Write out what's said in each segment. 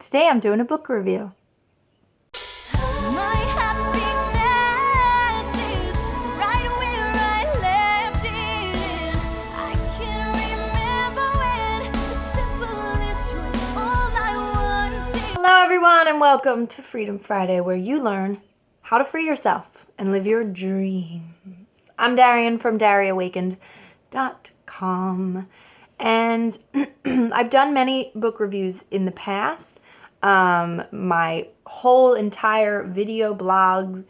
Today I'm doing a book review. My happiness is right where I left it. I can remember when the simplest was all I wanted. Hello everyone and welcome to Freedom Friday, where you learn how to free yourself and live your dreams. I'm Darienne from DariaAwakened.com, and I've done many book reviews in the past. My whole entire video vlog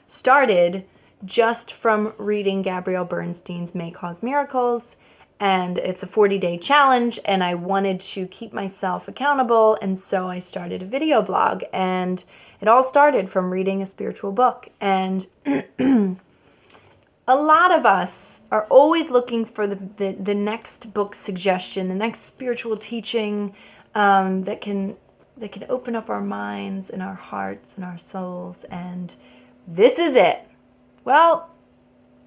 started just from reading Gabrielle Bernstein's May Cause Miracles, and it's a 40-day challenge, and I wanted to keep myself accountable, and so I started a video blog, and it all started from reading a spiritual book. And a lot of us are always looking for the next book suggestion, the next spiritual teaching that can open up our minds and our hearts and our souls. And this is it. Well,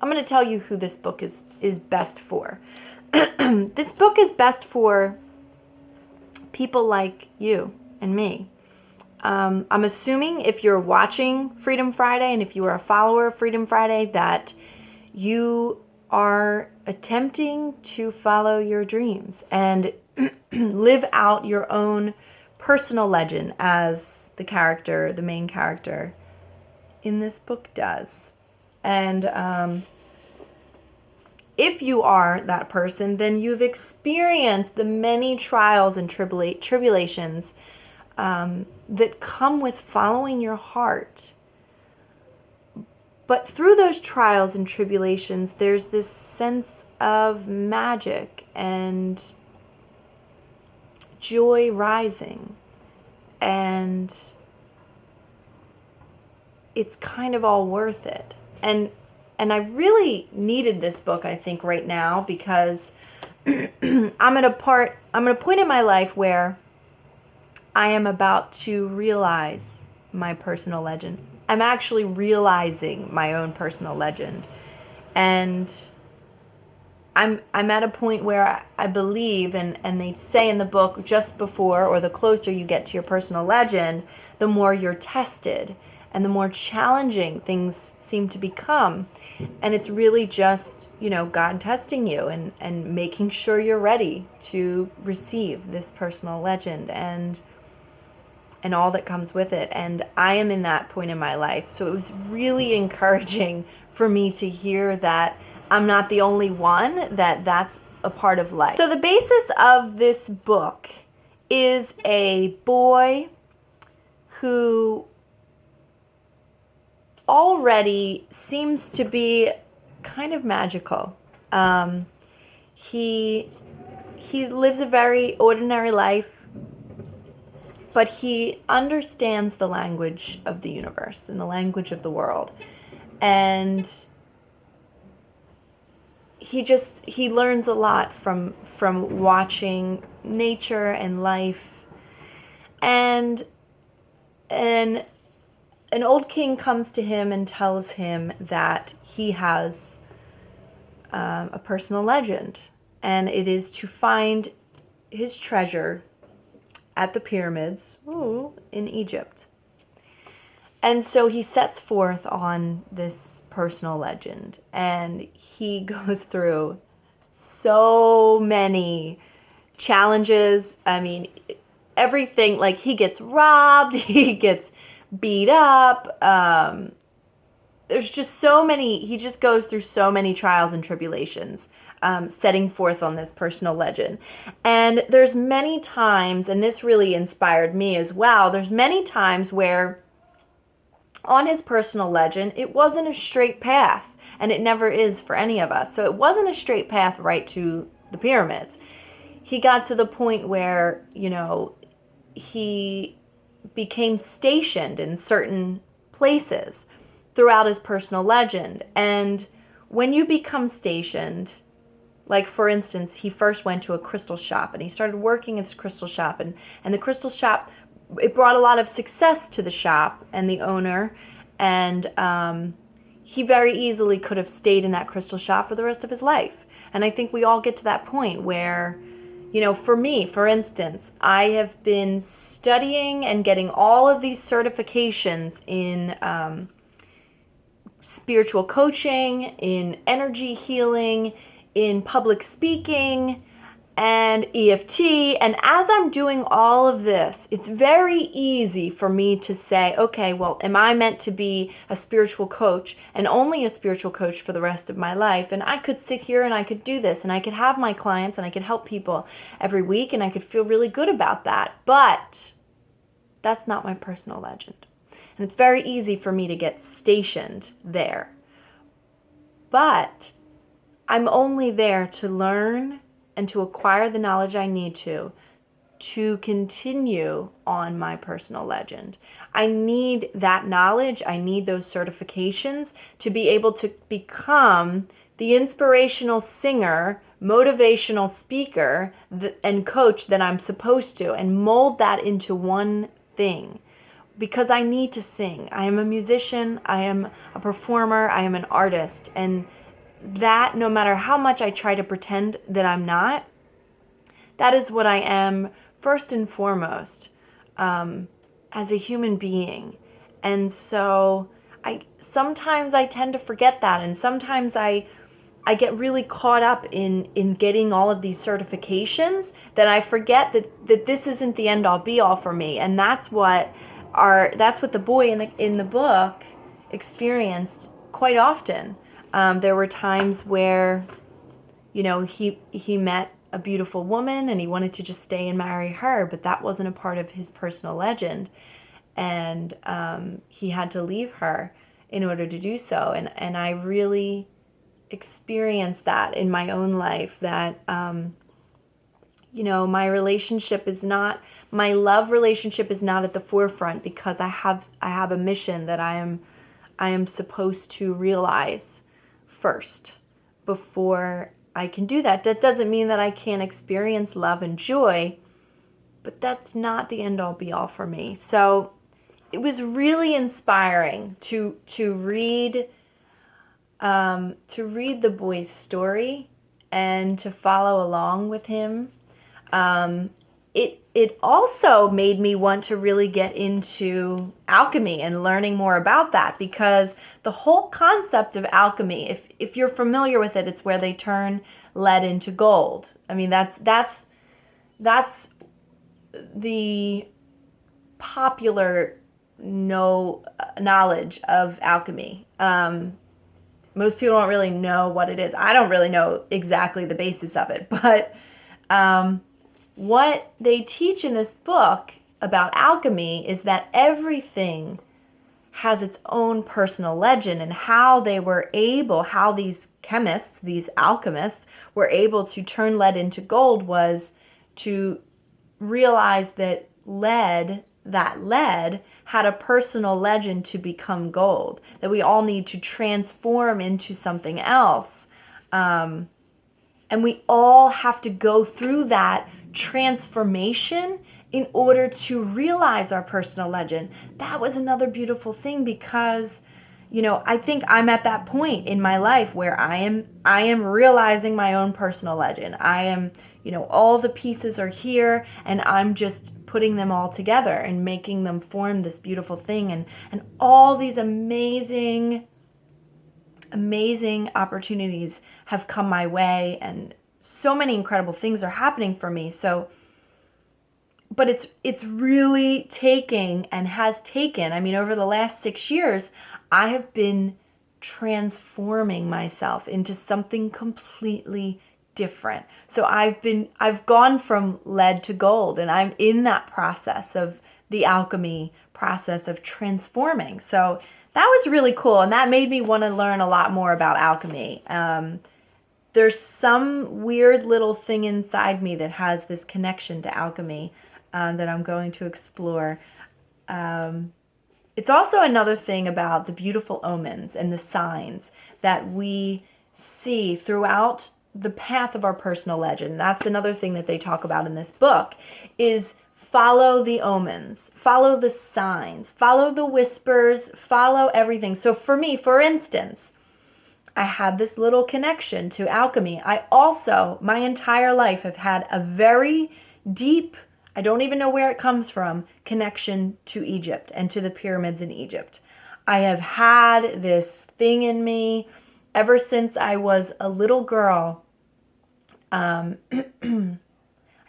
I'm going to tell you who this book is best for. This book is best for people like you and me. I'm assuming if you're watching Freedom Friday and if you are a follower of Freedom Friday that you are attempting to follow your dreams and live out your own personal legend, as the main character in this book does. And if you are that person, then you've experienced the many trials and tribulations that come with following your heart. But through those trials and tribulations, there's this sense of magic and joy rising. And it's kind of all worth it. And I really needed this book, I think, right now, because I'm at a point in my life where I am about to realize my personal legend. I'm actually realizing my own personal legend. And I'm at a point where I believe, and they say in the book, just before or the closer you get to your personal legend, the more you're tested and the more challenging things seem to become. And it's really just, God testing you and making sure you're ready to receive this personal legend and all that comes with it. And I am in that point in my life. So it was really encouraging for me to hear that I'm not the only one, that's a part of life. So the basis of this book is a boy who already seems to be kind of magical. He lives a very ordinary life, but he understands the language of the universe and the language of the world. And he learns a lot from watching nature and life. And an old king comes to him and tells him that he has a personal legend, and it is to find his treasure at the pyramids in Egypt. And so he sets forth on this personal legend, and he goes through so many challenges. I mean, everything, like he gets robbed, he gets beat up. There's just so many, he just goes through so many trials and tribulations, setting forth on this personal legend. And there's many times, and this really inspired me as well, there's many times where on his personal legend, it wasn't a straight path, and it never is for any of us. So it wasn't a straight path right to the pyramids. He got to the point where, he became stationed in certain places throughout his personal legend. And when you become stationed, like for instance, he first went to a crystal shop and he started working at this crystal shop, and the crystal shop, it brought a lot of success to the shop and the owner, and he very easily could have stayed in that crystal shop for the rest of his life. And I think we all get to that point where, For me, for instance, I have been studying and getting all of these certifications in spiritual coaching, in energy healing, in public speaking, and EFT. And as I'm doing all of this, it's very easy for me to say, okay, well, am I meant to be a spiritual coach and only a spiritual coach for the rest of my life? And I could sit here and I could do this and I could have my clients and I could help people every week and I could feel really good about that. But that's not my personal legend. And it's very easy for me to get stationed there. But I'm only there to learn and to acquire the knowledge I need to continue on my personal legend. I need that knowledge. I need those certifications to be able to become the inspirational singer, motivational speaker, and coach that I'm supposed to, and mold that into one thing. Because I need to sing. I am a musician. I am a performer. I am an artist. And that, no matter how much I try to pretend that I'm not, that is what I am first and foremost, as a human being. And so sometimes I tend to forget that, and sometimes I get really caught up in getting all of these certifications that I forget that this isn't the end all be all for me. And that's what the boy in the book experienced quite often. There were times where, he met a beautiful woman and he wanted to just stay and marry her, but that wasn't a part of his personal legend. And he had to leave her in order to do so. And I really experienced that in my own life, that, my love relationship is not at the forefront because I have a mission that I am supposed to realize first before I can do that. That doesn't mean that I can't experience love and joy, but that's not the end all be all for me. So it was really inspiring to read the boy's story and to follow along with him. It also made me want to really get into alchemy and learning more about that, because the whole concept of alchemy, if you're familiar with it, it's where they turn lead into gold. I mean, that's the popular knowledge of alchemy. Most people don't really know what it is. I don't really know exactly the basis of it, but what they teach in this book about alchemy is that everything has its own personal legend, and how these chemists, these alchemists, were able to turn lead into gold was to realize that lead had a personal legend to become gold, that we all need to transform into something else. And we all have to go through that transformation in order to realize our personal legend. That was another beautiful thing, because I think I'm at that point in my life where I am realizing my own personal legend. I am, all the pieces are here, and I'm just putting them all together and making them form this beautiful thing, and all these amazing opportunities have come my way, and so many incredible things are happening for me. So, but it's really taking and has taken, over the last 6 years, I have been transforming myself into something completely different. So I've gone from lead to gold, and I'm in that process of the alchemy process of transforming. So that was really cool, and that made me want to learn a lot more about alchemy. There's some weird little thing inside me that has this connection to alchemy that I'm going to explore. It's also another thing about the beautiful omens and the signs that we see throughout the path of our personal legend. That's another thing that they talk about in this book, is follow the omens, follow the signs, follow the whispers, follow everything. So for me, for instance, I have this little connection to alchemy. I also, my entire life, have had a very deep, I don't even know where it comes from, connection to Egypt and to the pyramids in Egypt. I have had this thing in me ever since I was a little girl. I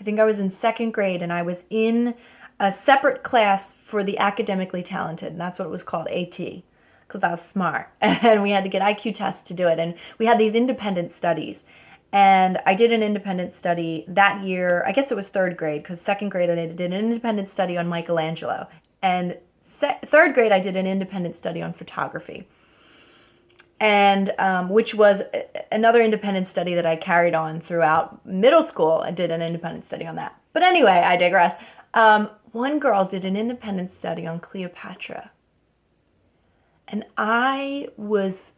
think I was in second grade, and I was in a separate class for the academically talented, and that's what it was called, AT, because I was smart. And we had to get IQ tests to do it, and we had these independent studies. And I did an independent study that year. I guess it was third grade, because second grade I did an independent study on Michelangelo. And third grade I did an independent study on photography. And which was another independent study that I carried on throughout middle school. I did an independent study on that. But anyway, I digress. One girl did an independent study on Cleopatra. And I was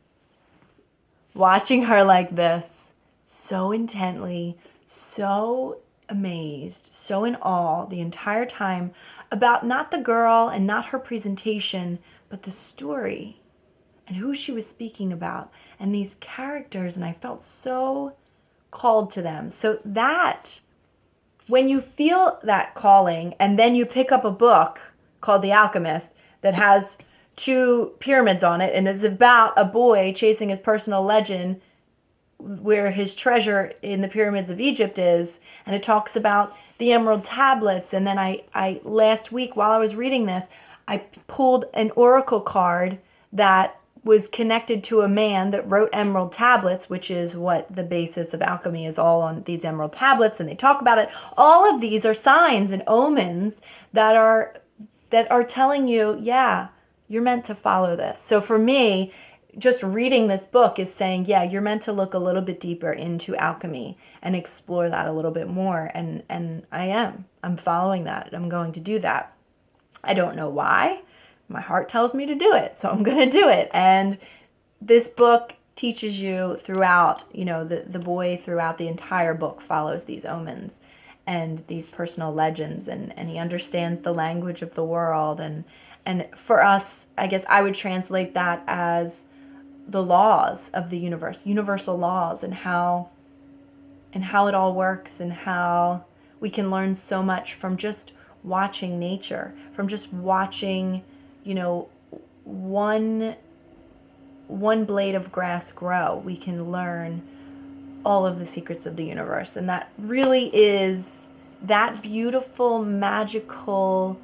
watching her like this, so intently, so amazed, so in awe the entire time about not the girl and not her presentation, but the story and who she was speaking about and these characters. And I felt so called to them. So that, when you feel that calling and then you pick up a book called The Alchemist that has 2 pyramids on it and it's about a boy chasing his personal legend where his treasure in the pyramids of Egypt is, and it talks about the emerald tablets. And then I last week while I was reading this, I pulled an oracle card that was connected to a man that wrote emerald tablets, which is what the basis of alchemy is, all on these emerald tablets, and they talk about it. All of these are signs and omens that are telling you, yeah, you're meant to follow this. So for me, just reading this book is saying, yeah, you're meant to look a little bit deeper into alchemy and explore that a little bit more. And I'm following that. I'm going to do that. I don't know why. My heart tells me to do it, so I'm going to do it. And this book teaches you throughout, the boy throughout the entire book follows these omens and these personal legends, and he understands the language of the world. And for us, I guess I would translate that as the laws of the universe, universal laws, and how it all works, and how we can learn so much from just watching nature, from just watching, one blade of grass grow. We can learn all of the secrets of the universe. And that really is that beautiful, magical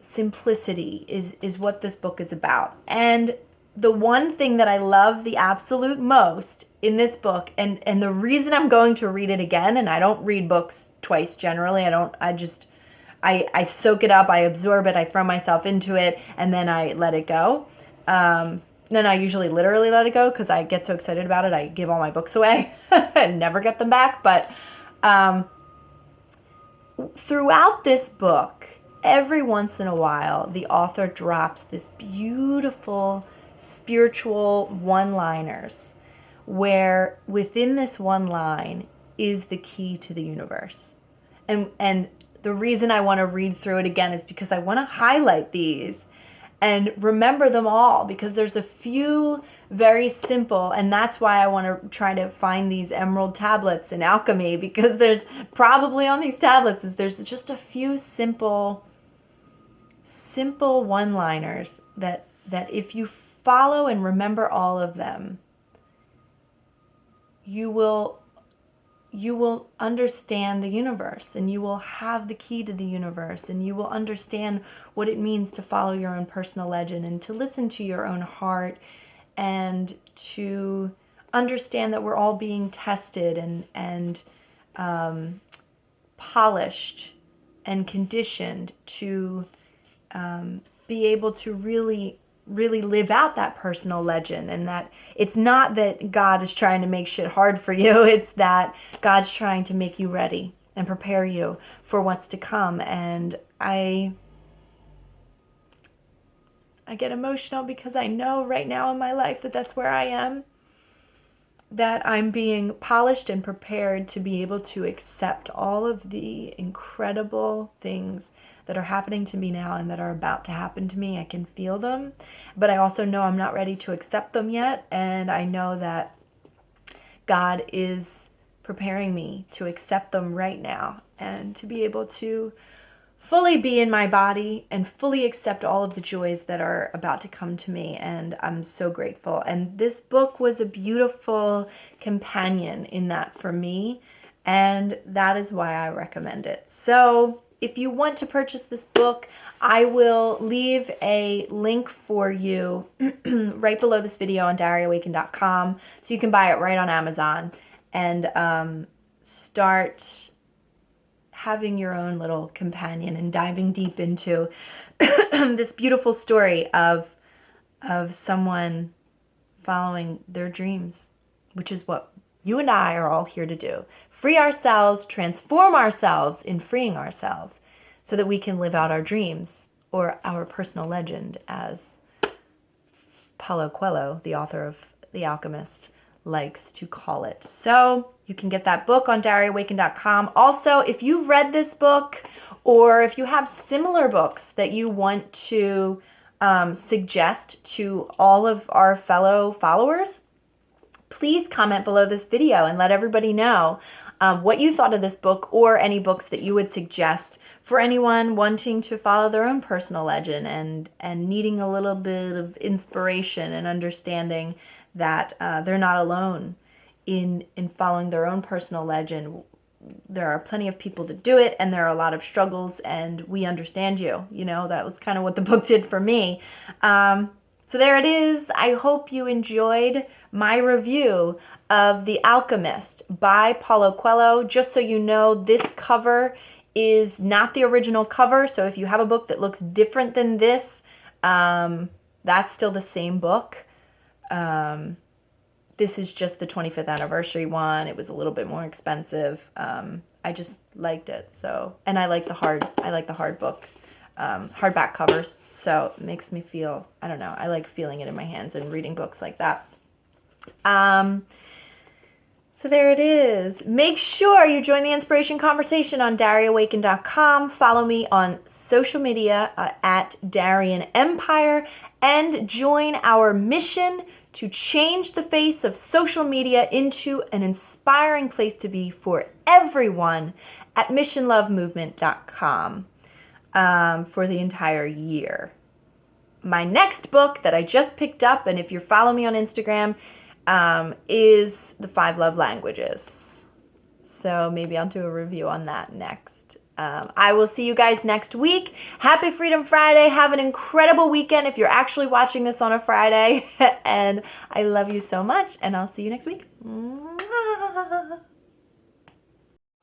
simplicity is what this book is about. And the one thing that I love the absolute most in this book, and the reason I'm going to read it again, and I don't read books twice generally, I soak it up, I absorb it, I throw myself into it, and then I let it go. Then I usually literally let it go because I get so excited about it, I give all my books away and never get them back. But throughout this book, every once in a while, the author drops this beautiful spiritual one-liners where within this one line is the key to the universe. And the reason I want to read through it again is because I want to highlight these and remember them all, because there's a few very simple, and that's why I want to try to find these emerald tablets in alchemy, because there's probably on these tablets there's just a few simple one-liners that if you follow and remember all of them, you will understand the universe, and you will have the key to the universe, and you will understand what it means to follow your own personal legend and to listen to your own heart, and to understand that we're all being tested and polished and conditioned to be able to really live out that personal legend. And that it's not that God is trying to make shit hard for you, it's that God's trying to make you ready and prepare you for what's to come. And I get emotional because I know right now in my life that that's where I am. that I'm being polished and prepared to be able to accept all of the incredible things that are happening to me now and that are about to happen to me. I can feel them, but I also know I'm not ready to accept them yet, and I know that God is preparing me to accept them right now and to be able to fully be in my body and fully accept all of the joys that are about to come to me. And I'm so grateful. And this book was a beautiful companion in that for me. And that is why I recommend it. So if you want to purchase this book, I will leave a link for you right below this video on diaryawaken.com, so you can buy it right on Amazon and start having your own little companion and diving deep into this beautiful story of someone following their dreams, which is what you and I are all here to do. Free ourselves, transform ourselves in freeing ourselves so that we can live out our dreams, or our personal legend, as Paulo Coelho, the author of The Alchemist, likes to call it. So you can get that book on diaryawaken.com. Also, if you've read this book, or if you have similar books that you want to suggest to all of our fellow followers, please comment below this video and let everybody know what you thought of this book, or any books that you would suggest for anyone wanting to follow their own personal legend and needing a little bit of inspiration and understanding that they're not alone in following their own personal legend. There are plenty of people that do it, and there are a lot of struggles, and we understand you. You know, that was kind of what the book did for me. So there it is. I hope you enjoyed my review of The Alchemist by Paulo Coelho. Just so you know, this cover is not the original cover. So if you have a book that looks different than this, that's still the same book. This is just the 25th anniversary one. It was a little bit more expensive. I just liked it. So, and I like the hard book, hardback covers. So it makes me feel, I don't know, I like feeling it in my hands and reading books like that. So there it is. Make sure you join the inspiration conversation on diaryawaken.com. Follow me on social media at Darienne Empire, and join our mission to change the face of social media into an inspiring place to be for everyone at missionlovemovement.com for the entire year. My next book that I just picked up, and if you follow me on Instagram, is The 5 Love Languages. So maybe I'll do a review on that next. I will see you guys next week. Happy Freedom Friday. Have an incredible weekend if you're actually watching this on a Friday. And I love you so much, and I'll see you next week.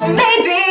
Maybe